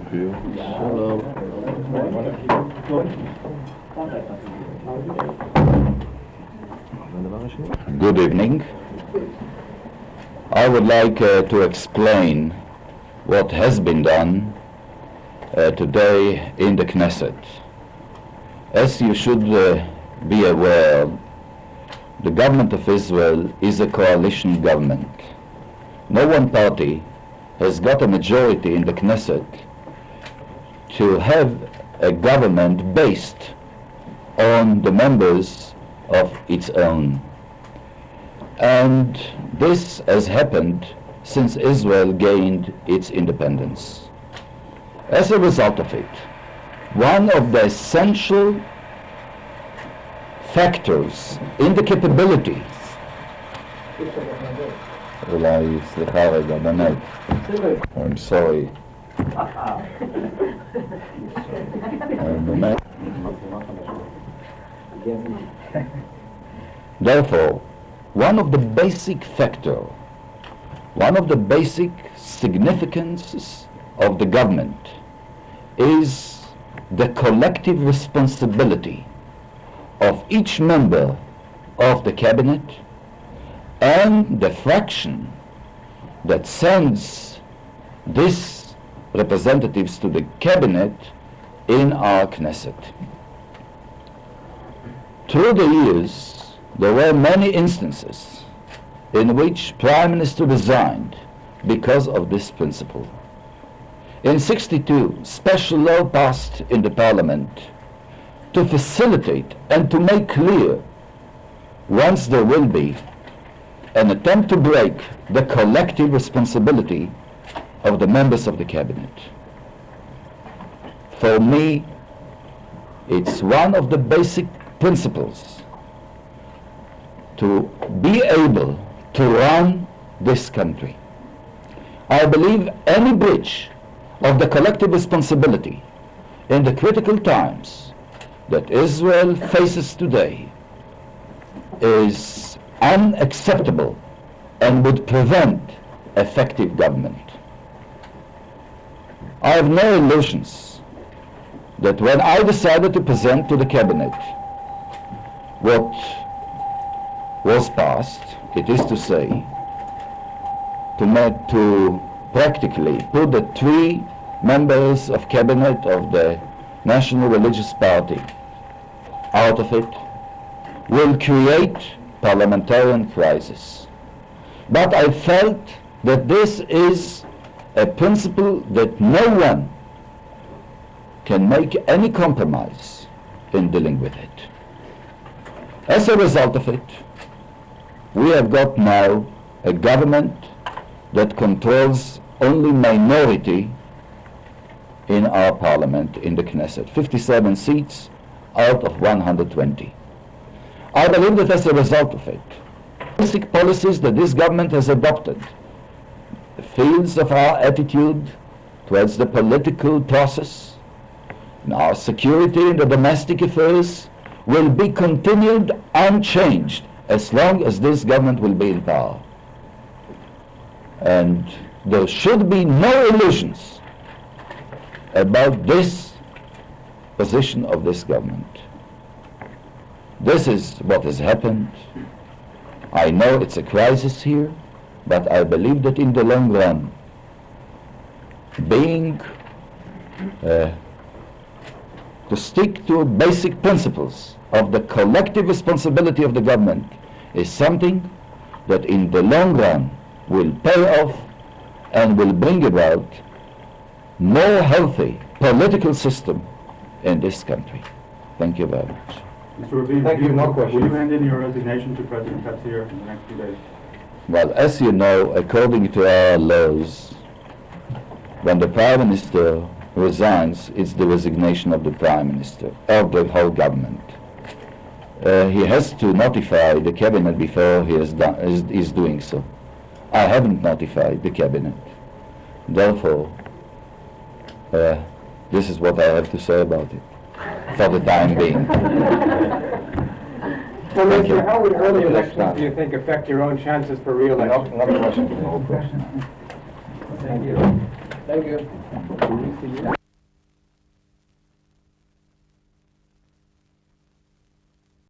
Good evening. I would like to explain what has been done today in the Knesset. As you should be aware, the government of Israel is a coalition government. No one party has got a majority in the Knesset to have a government based on the members of its own. And this has happened since Israel gained its independence. As a result of it, one of the essential factors in the capability I'm sorry. Therefore, one of the basic significances of the government is the collective responsibility of each member of the cabinet and the fraction that sends these representatives to the cabinet in our Knesset. Through the years, there were many instances in which Prime Minister resigned because of this principle. In '62, special law passed in the Parliament to facilitate and to make clear, once there will be an attempt to break the collective responsibility of the members of the cabinet. For me, it's one of the basic principles to be able to run this country. I believe any breach of the collective responsibility in the critical times that Israel faces today is unacceptable and would prevent effective government. I have no illusions that when I decided to present to the cabinet what was passed, it is to say, to practically put the 3 members of cabinet of the National Religious Party out of it, will create parliamentarian crisis. But I felt that this is a principle that no one can make any compromise in dealing with it. As a result of it, we have got now a government that controls only minority in our parliament, in the Knesset, 57 seats out of 120. I believe that as a result of it, basic policies that this government has adopted, the fields of our attitude towards the political process, and our security in the domestic affairs, will be continued unchanged as long as this government will be in power. And there should be no illusions about this position of this government. This is what has happened. I know it's a crisis here, but I believe that in the long run, being to stick to basic principles of the collective responsibility of the government is something that in the long run will pay off and will bring about more healthy political system in this country. Thank you very much. Mr. Rabin, thank you. No question. Will you hand in your resignation to President Katzir in the next few days? Well, as you know, according to our laws, when the Prime Minister resigns, it's the resignation of the Prime Minister, of the whole government. He has to notify the cabinet before he is doing so. I haven't notified the cabinet. Therefore, this is what I have to say about it, for the time being. Well, Minister, how would early elections, do you think, affect your own chances for re-election? Another question. Thank you. Thank you.